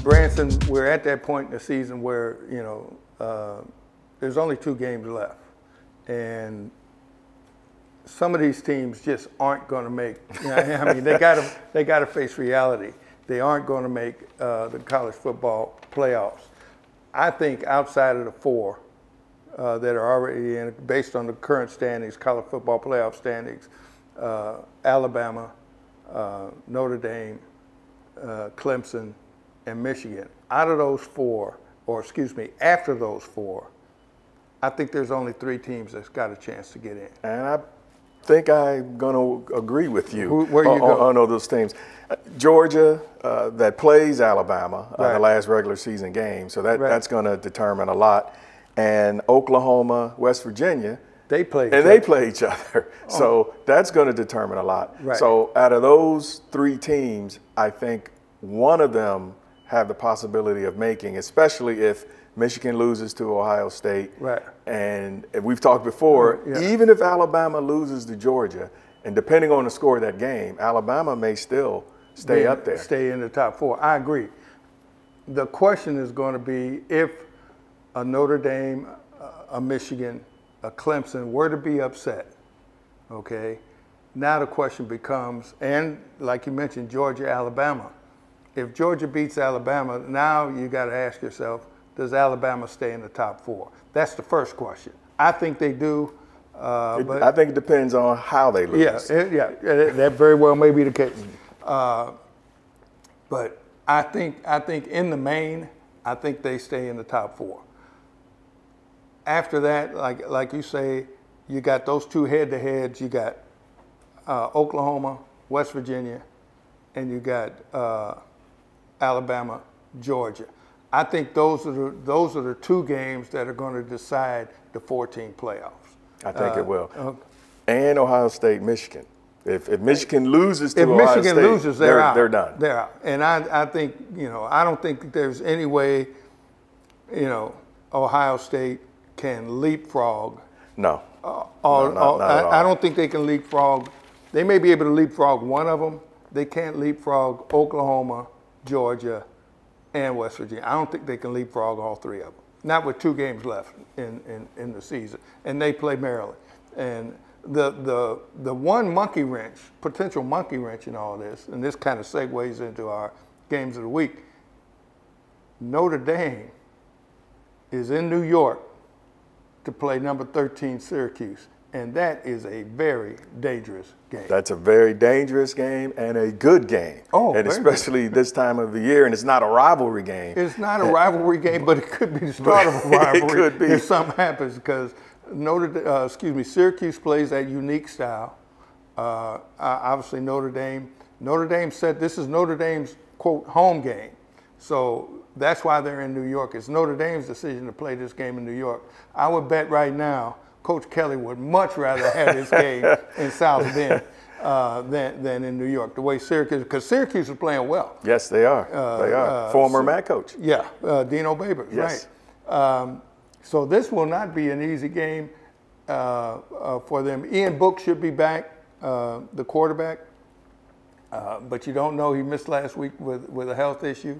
Branson, we're at that point in the season where, you know, there's only 2 games left. And some of these teams just aren't going to make, you know, I mean, they got to face reality. They aren't going to make the college football playoffs. I think outside of the 4 that are already in, based on the current standings, college football playoff standings, Alabama, Notre Dame, Clemson, and Michigan. Out of those 4, or excuse me, after those 4, I think there's only 3 teams that's got a chance to get in. And I think I'm going to agree with you Where you go? on those teams. Georgia, that plays Alabama, Right. the last regular season game, so Right. that's going to determine a lot. And Oklahoma, West Virginia, They play each other. So that's going to determine a lot. Right. So out of those 3 teams, I think one of them have the possibility of making, especially if Michigan loses to Ohio State. Right. And we've talked before, Yeah. even if Alabama loses to Georgia, and depending on the score of that game, Alabama may still stay up there. Stay in the top 4. I agree. The question is going to be if a Notre Dame, a Michigan, a Clemson were to be upset, okay? Now the question becomes, and like you mentioned, Georgia, Alabama. If Georgia beats Alabama, now you got to ask yourself, does Alabama stay in the top 4? That's the first question. I think they do. But I think it depends on how they lose. Yeah, that very well may be the case. But I think in the main, I think they stay in the top 4. After that, like you say, you got those 2 head-to-heads. You got Oklahoma, West Virginia, and you got Alabama, Georgia. I think those are the 2 games that are going to decide the 14 playoffs. I think it will. And Ohio State, Michigan. If Michigan loses to if Ohio Michigan State, loses, they're out. They're done. They're out. And I think, you know, I don't think there's any way, you know, Ohio State can leapfrog. No. Not at all. I don't think they can leapfrog. They may be able to leapfrog one of them. They can't leapfrog Oklahoma, Georgia, and West Virginia. I don't think they can leapfrog all 3 of them. Not with 2 games left in the season. And they play Maryland. And the one monkey wrench, potential monkey wrench in all this, and this kind of segues into our games of the week, Notre Dame is in New York to play number 13 Syracuse. And that is a very dangerous game. That's a very dangerous game and a good game. Oh, and especially this time of the year, and it's not a rivalry game. It's not a rivalry game, but it could be the start of a rivalry. It could be. If something happens, because Syracuse plays that unique style. Obviously, Notre Dame said this is Notre Dame's, quote, home game. So that's why they're in New York. It's Notre Dame's decision to play this game in New York. I would bet right now Coach Kelly would much rather have this game in South Bend than in New York. The way Syracuse, because Syracuse is playing well. Yes, they are. They are. Former MAC coach. Yeah, Dino Babers, yes. Right. So this will not be an easy game for them. Ian Book should be back, the quarterback, but you don't know. He missed last week with a health issue.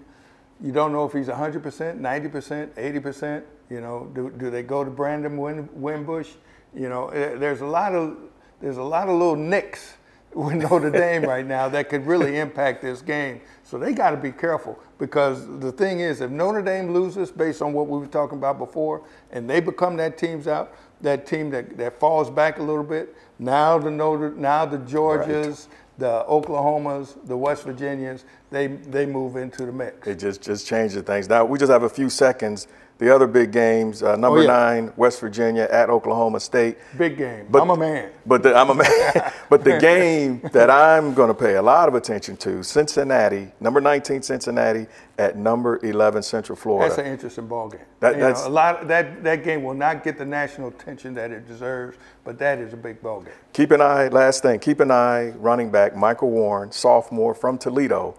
You don't know if he's 100%, 90%, 80%. You know, do they go to Brandon Wimbush? You know, there's a lot of little nicks with Notre Dame right now that could really impact this game. So they got to be careful, because the thing is, if Notre Dame loses based on what we were talking about before, and they become that team that falls back a little bit, now the Georgias, right, the Oklahomas, the West Virginians, they move into the mix. It just changes things. Now we just have a few seconds. The other big games, number 9, West Virginia at Oklahoma State. Big game. But, I'm a man. I'm a man. But the game that I'm going to pay a lot of attention to, Cincinnati, number 19 Cincinnati at number 11 Central Florida. That's an interesting ball game. That game will not get the national attention that it deserves, but that is a big ball game. Keep an eye, running back Michael Warren, sophomore from Toledo,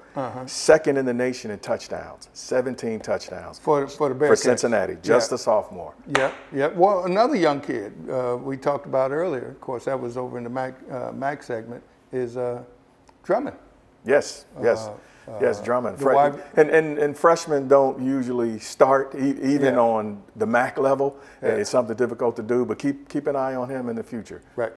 second in the nation in touchdowns, 17 touchdowns. For the Bearcats. For Cincinnati, just a sophomore. Yeah. Well, another young kid we talked about earlier, of course, that was over in the MAC segment, is Drummond. Yes. Yes, Drummond. wide, And freshmen don't usually start even on the MAC level. Yeah. It's something difficult to do, but keep an eye on him in the future. right.